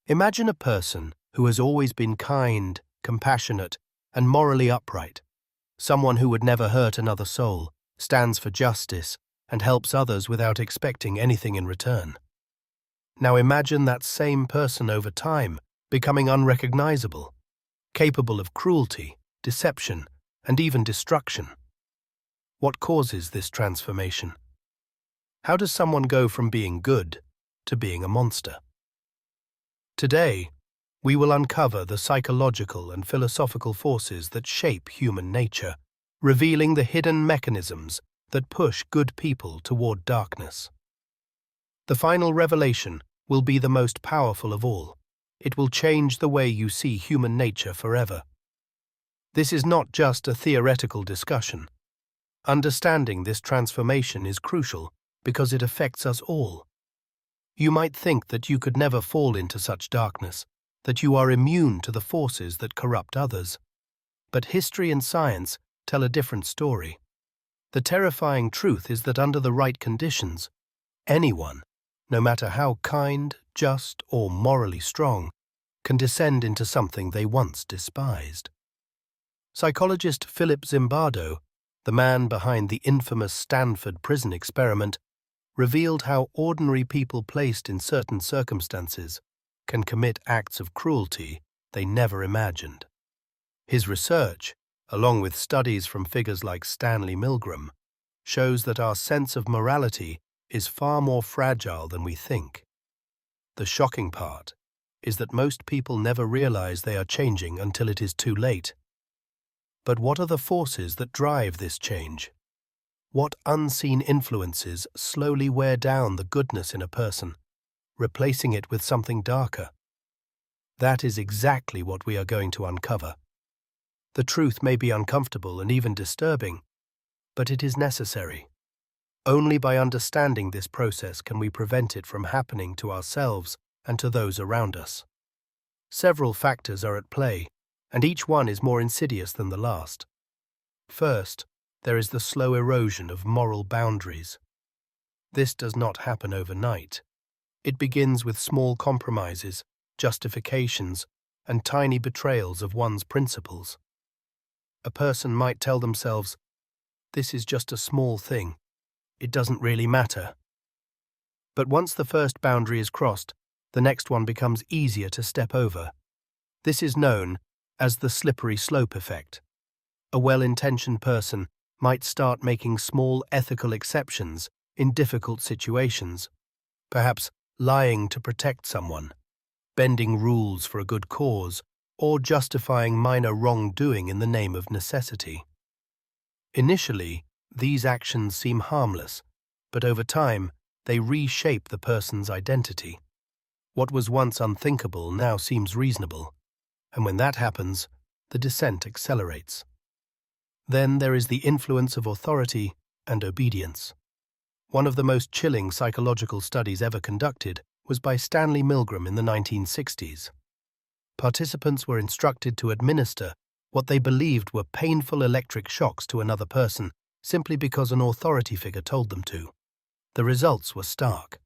Imagine a person who has always been kind, compassionate, and morally upright. Someone who would never hurt another soul, stands for justice, and helps others without expecting anything in return. Now imagine that same person over time becoming unrecognizable, capable of cruelty, deception, and even destruction. What causes this transformation? How does someone go from being good to being a monster? Today, we will uncover the psychological and philosophical forces that shape human nature, revealing the hidden mechanisms that push good people toward darkness. The final revelation will be the most powerful of all. It will change the way you see human nature forever. This is not just a theoretical discussion. Understanding this transformation is crucial because it affects us all. You might think that you could never fall into such darkness, that you are immune to the forces that corrupt others. But history and science tell a different story. The terrifying truth is that under the right conditions, anyone, no matter how kind, just, or morally strong, can descend into something they once despised. Psychologist Philip Zimbardo, the man behind the infamous Stanford Prison Experiment, revealed how ordinary people placed in certain circumstances can commit acts of cruelty they never imagined. His research, along with studies from figures like Stanley Milgram, shows that our sense of morality is far more fragile than we think. The shocking part is that most people never realize they are changing until it is too late. But what are the forces that drive this change? What unseen influences slowly wear down the goodness in a person, replacing it with something darker? That is exactly what we are going to uncover. The truth may be uncomfortable and even disturbing, but it is necessary. Only by understanding this process can we prevent it from happening to ourselves and to those around us. Several factors are at play, and each one is more insidious than the last. First, there is the slow erosion of moral boundaries. This does not happen overnight. It begins with small compromises, justifications, and tiny betrayals of one's principles. A person might tell themselves, "This is just a small thing. It doesn't really matter." But once the first boundary is crossed, the next one becomes easier to step over. This is known as the slippery slope effect. A well-intentioned person might start making small ethical exceptions in difficult situations, perhaps lying to protect someone, bending rules for a good cause, or justifying minor wrongdoing in the name of necessity. Initially, these actions seem harmless, but over time, they reshape the person's identity. What was once unthinkable now seems reasonable, and when that happens, the descent accelerates. Then there is the influence of authority and obedience. One of the most chilling psychological studies ever conducted was by Stanley Milgram in the 1960s. Participants were instructed to administer what they believed were painful electric shocks to another person simply because an authority figure told them to. The results were stark.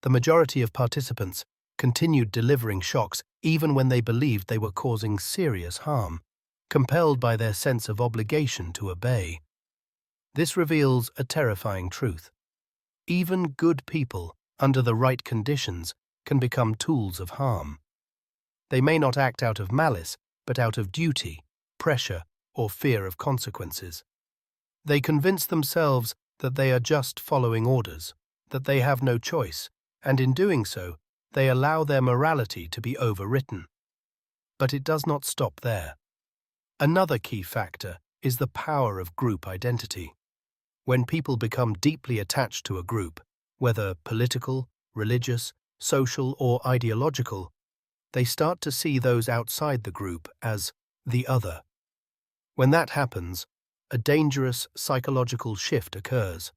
The majority of participants continued delivering shocks even when they believed they were causing serious harm, compelled by their sense of obligation to obey. This reveals a terrifying truth. Even good people, under the right conditions, can become tools of harm. They may not act out of malice, but out of duty, pressure, or fear of consequences. They convince themselves that they are just following orders, that they have no choice, and in doing so, they allow their morality to be overwritten. But it does not stop there. Another key factor is the power of group identity. When people become deeply attached to a group, whether political, religious, social, or ideological, they start to see those outside the group as the other. When that happens, a dangerous psychological shift occurs.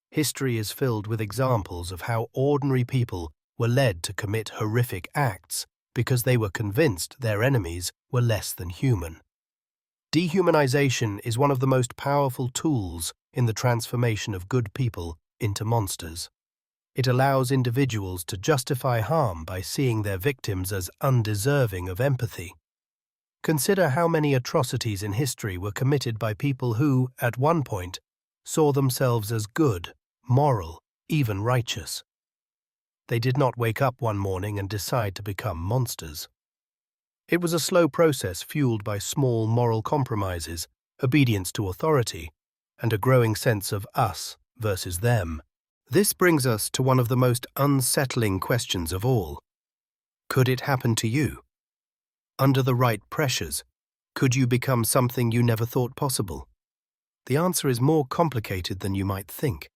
History is filled with examples of how ordinary people were led to commit horrific acts because they were convinced their enemies were less than human. Dehumanization is one of the most powerful tools in the transformation of good people into monsters. It allows individuals to justify harm by seeing their victims as undeserving of empathy. Consider how many atrocities in history were committed by people who, at one point, saw themselves as good, moral, even righteous. They did not wake up one morning and decide to become monsters. It was a slow process fueled by small moral compromises, obedience to authority, and a growing sense of us versus them. This brings us to one of the most unsettling questions of all. Could it happen to you? Under the right pressures, could you become something you never thought possible? The answer is more complicated than you might think.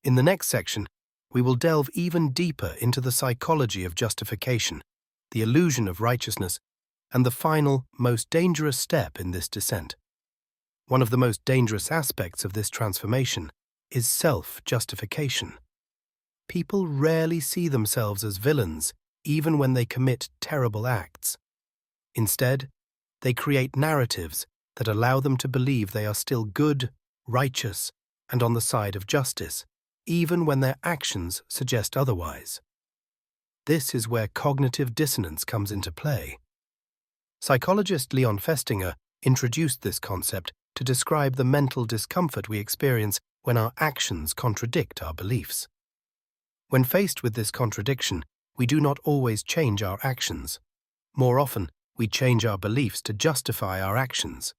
In the next section, we will delve even deeper into the psychology of justification, the illusion of righteousness, and the final, most dangerous step in this descent. One of the most dangerous aspects of this transformation is self-justification. People rarely see themselves as villains, even when they commit terrible acts. Instead, they create narratives that allow them to believe they are still good, righteous, and on the side of justice, even when their actions suggest otherwise. This is where cognitive dissonance comes into play. Psychologist Leon Festinger introduced this concept to describe the mental discomfort we experience when our actions contradict our beliefs. When faced with this contradiction, we do not always change our actions. More often, we change our beliefs to justify our actions.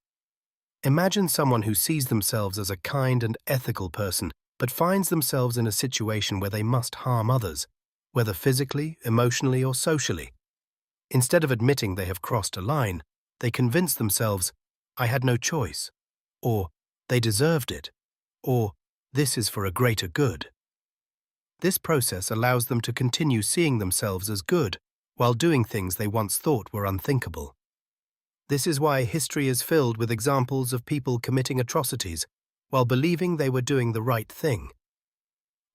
Imagine someone who sees themselves as a kind and ethical person, but finds themselves in a situation where they must harm others, whether physically, emotionally, or socially. Instead of admitting they have crossed a line, they convince themselves, "I had no choice," or "they deserved it," or "this is for a greater good." This process allows them to continue seeing themselves as good, while doing things they once thought were unthinkable. This is why history is filled with examples of people committing atrocities, while believing they were doing the right thing.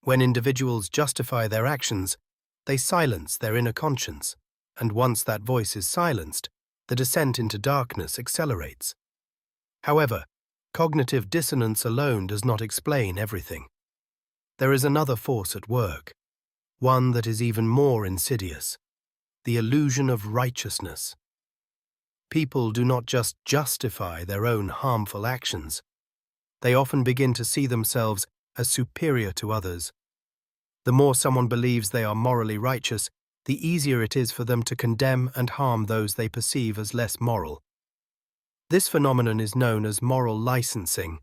When individuals justify their actions, they silence their inner conscience, and once that voice is silenced, the descent into darkness accelerates. However, cognitive dissonance alone does not explain everything. There is another force at work, one that is even more insidious: the illusion of righteousness. People do not just justify their own harmful actions. They often begin to see themselves as superior to others. The more someone believes they are morally righteous, the easier it is for them to condemn and harm those they perceive as less moral. This phenomenon is known as moral licensing.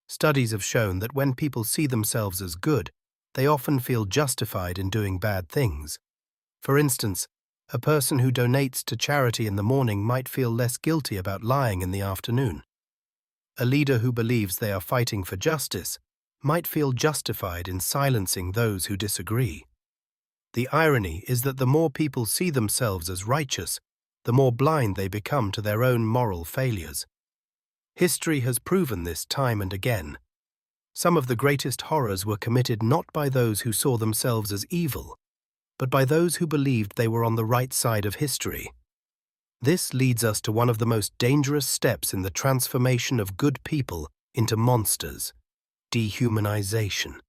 Studies have shown that when people see themselves as good, they often feel justified in doing bad things. For instance, a person who donates to charity in the morning might feel less guilty about lying in the afternoon. A leader who believes they are fighting for justice might feel justified in silencing those who disagree. The irony is that the more people see themselves as righteous, the more blind they become to their own moral failures. History has proven this time and again. Some of the greatest horrors were committed not by those who saw themselves as evil, but by those who believed they were on the right side of history. This leads us to one of the most dangerous steps in the transformation of good people into monsters: dehumanization.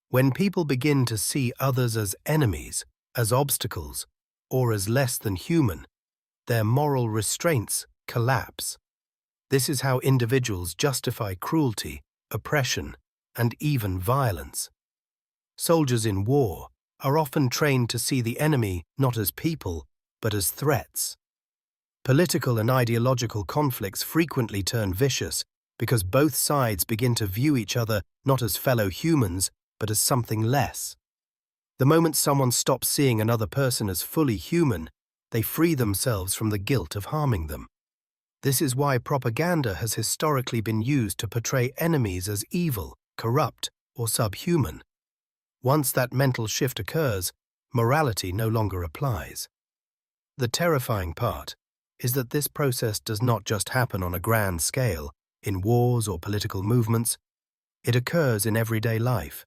When people begin to see others as enemies, as obstacles, or as less than human, their moral restraints collapse. This is how individuals justify cruelty, oppression, and even violence. Soldiers in war are often trained to see the enemy not as people, but as threats. Political and ideological conflicts frequently turn vicious because both sides begin to view each other not as fellow humans, but as something less. The moment someone stops seeing another person as fully human, they free themselves from the guilt of harming them. This is why propaganda has historically been used to portray enemies as evil, corrupt, or subhuman. Once that mental shift occurs, morality no longer applies. The terrifying part is that this process does not just happen on a grand scale, in wars or political movements. It occurs in everyday life.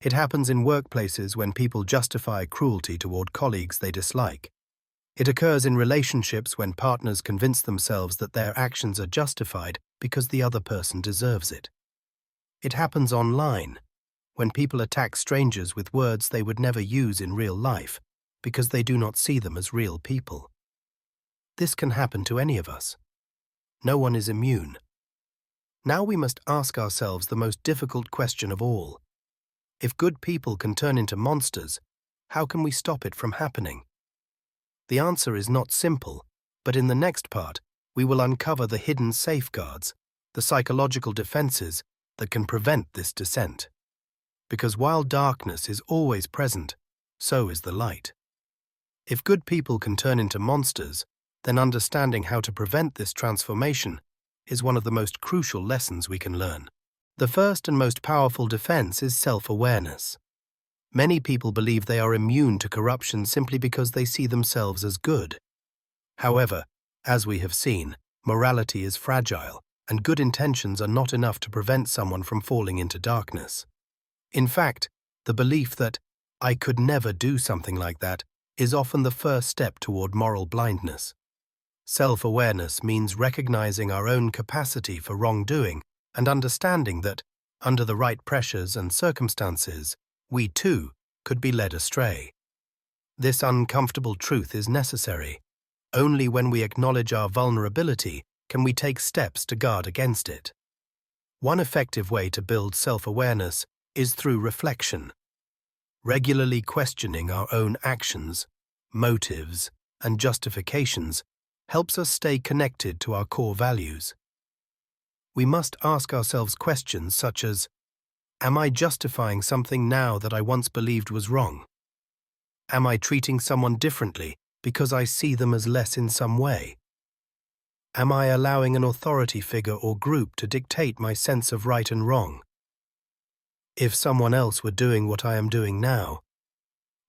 It happens in workplaces when people justify cruelty toward colleagues they dislike. It occurs in relationships when partners convince themselves that their actions are justified because the other person deserves it. It happens online, when people attack strangers with words they would never use in real life because they do not see them as real people. This can happen to any of us. No one is immune. Now we must ask ourselves the most difficult question of all. If good people can turn into monsters, how can we stop it from happening? The answer is not simple, but in the next part, we will uncover the hidden safeguards, the psychological defenses that can prevent this descent. Because while darkness is always present, so is the light. If good people can turn into monsters, then understanding how to prevent this transformation is one of the most crucial lessons we can learn. The first and most powerful defense is self-awareness. Many people believe they are immune to corruption simply because they see themselves as good. However, as we have seen, morality is fragile, and good intentions are not enough to prevent someone from falling into darkness. In fact, the belief that "I could never do something like that" is often the first step toward moral blindness. Self-awareness means recognizing our own capacity for wrongdoing and understanding that, under the right pressures and circumstances, we too could be led astray. This uncomfortable truth is necessary. Only when we acknowledge our vulnerability can we take steps to guard against it. One effective way to build self-awareness is through reflection. Regularly questioning our own actions, motives, and justifications helps us stay connected to our core values. We must ask ourselves questions such as, am I justifying something now that I once believed was wrong? Am I treating someone differently because I see them as less in some way? Am I allowing an authority figure or group to dictate my sense of right and wrong? If someone else were doing what I am doing now,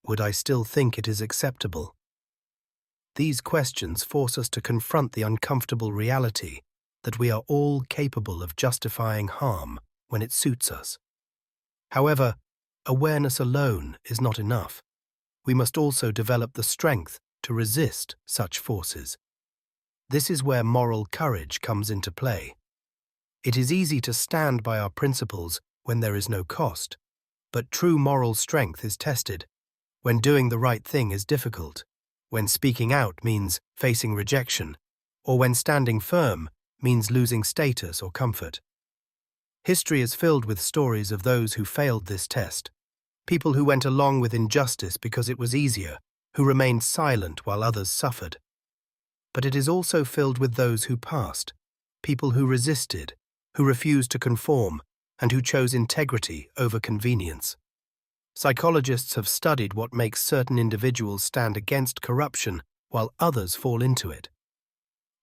would I still think it is acceptable? These questions force us to confront the uncomfortable reality that we are all capable of justifying harm when it suits us. However, awareness alone is not enough. We must also develop the strength to resist such forces. This is where moral courage comes into play. It is easy to stand by our principles when there is no cost, but true moral strength is tested when doing the right thing is difficult, when speaking out means facing rejection, or when standing firm means losing status or comfort. History is filled with stories of those who failed this test, people who went along with injustice because it was easier, who remained silent while others suffered. But it is also filled with those who passed, people who resisted, who refused to conform, and who chose integrity over convenience. Psychologists have studied what makes certain individuals stand against corruption while others fall into it.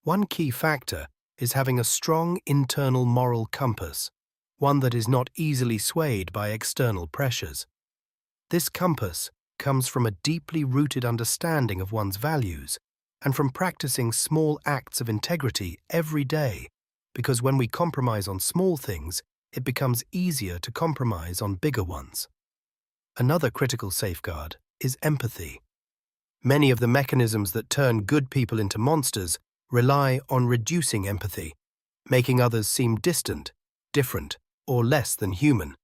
One key factor is having a strong internal moral compass, one that is not easily swayed by external pressures. This compass comes from a deeply rooted understanding of one's values and from practicing small acts of integrity every day, because when we compromise on small things, it becomes easier to compromise on bigger ones. Another critical safeguard is empathy. Many of the mechanisms that turn good people into monsters rely on reducing empathy, making others seem distant, different, or less than human.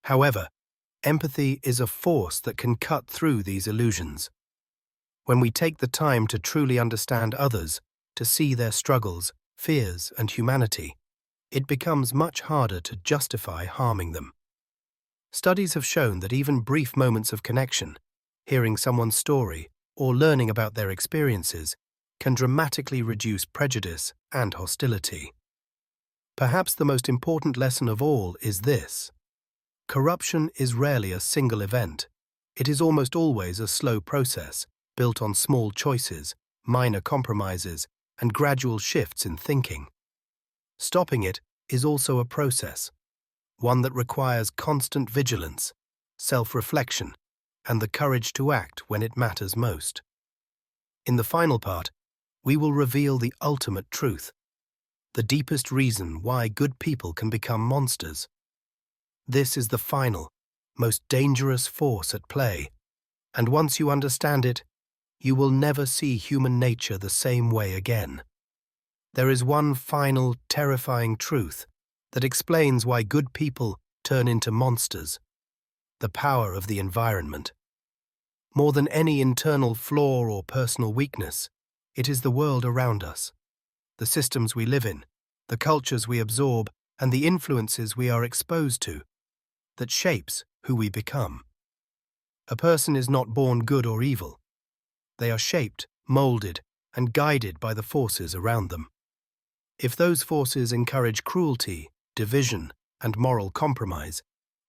However, empathy is a force that can cut through these illusions. When we take the time to truly understand others, to see their struggles, fears, and humanity, it becomes much harder to justify harming them. Studies have shown that even brief moments of connection, hearing someone's story, or learning about their experiences, can dramatically reduce prejudice and hostility. Perhaps the most important lesson of all is this: corruption is rarely a single event. It is almost always a slow process, built on small choices, minor compromises, and gradual shifts in thinking. Stopping it is also a process, one that requires constant vigilance, self-reflection, and the courage to act when it matters most. In the final part, we will reveal the ultimate truth, the deepest reason why good people can become monsters. This is the final, most dangerous force at play, and once you understand it, you will never see human nature the same way again. There is one final, terrifying truth that explains why good people turn into monsters the power of the environment. More than any internal flaw or personal weakness, it is the world around us, the systems we live in, the cultures we absorb, and the influences we are exposed to, that shapes who we become. A person is not born good or evil. They are shaped, molded, and guided by the forces around them. If those forces encourage cruelty, division, and moral compromise,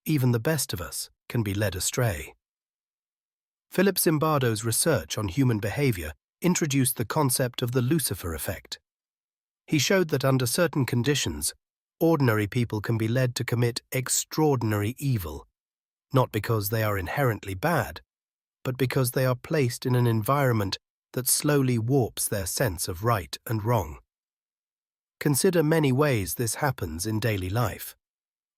even the best of us can be led astray. Philip Zimbardo's research on human behavior introduced the concept of the Lucifer effect. He showed that under certain conditions, ordinary people can be led to commit extraordinary evil, not because they are inherently bad, but because they are placed in an environment that slowly warps their sense of right and wrong. Consider many ways this happens in daily life.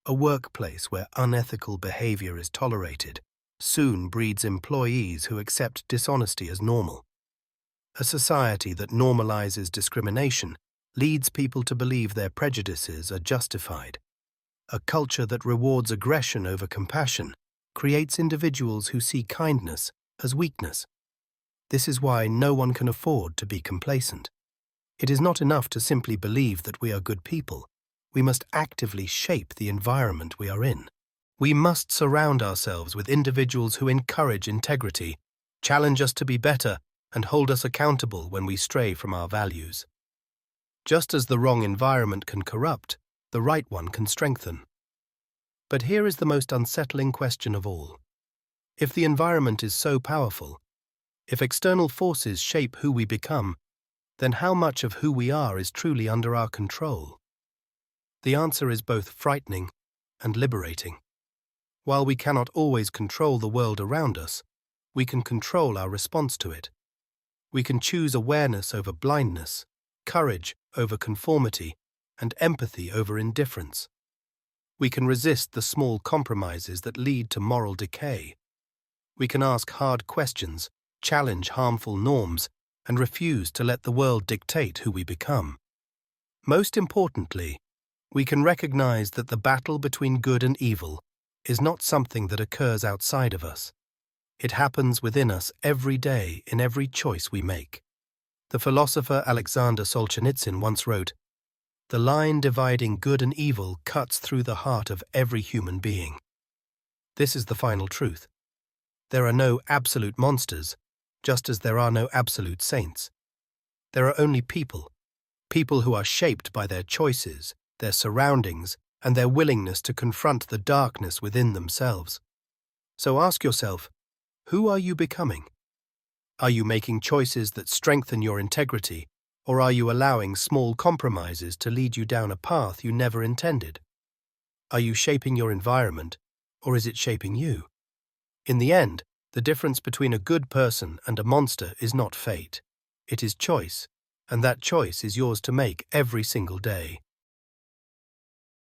A workplace where unethical behavior is tolerated soon breeds employees who accept dishonesty as normal. A society that normalizes discrimination leads people to believe their prejudices are justified. A culture that rewards aggression over compassion creates individuals who see kindness as weakness. This is why no one can afford to be complacent. It is not enough to simply believe that we are good people. We must actively shape the environment we are in. We must surround ourselves with individuals who encourage integrity, challenge us to be better, and hold us accountable when we stray from our values. Just as the wrong environment can corrupt, the right one can strengthen. But here is the most unsettling question of all. If the environment is so powerful, if external forces shape who we become, then how much of who we are is truly under our control? The answer is both frightening and liberating. While we cannot always control the world around us, we can control our response to it. We can choose awareness over blindness, courage over conformity, and empathy over indifference. We can resist the small compromises that lead to moral decay. We can ask hard questions, challenge harmful norms, and refuse to let the world dictate who we become. Most importantly, we can recognize that the battle between good and evil is not something that occurs outside of us. It happens within us every day in every choice we make. The philosopher Alexander Solzhenitsyn once wrote, "The line dividing good and evil cuts through the heart of every human being." This is the final truth. There are no absolute monsters, just as there are no absolute saints. There are only people who are shaped by their choices, their surroundings, and their willingness to confront the darkness within themselves. So ask yourself, who are you becoming? Are you making choices that strengthen your integrity, or are you allowing small compromises to lead you down a path you never intended? Are you shaping your environment, or is it shaping you? In the end, the difference between a good person and a monster is not fate. It is choice, and that choice is yours to make every single day.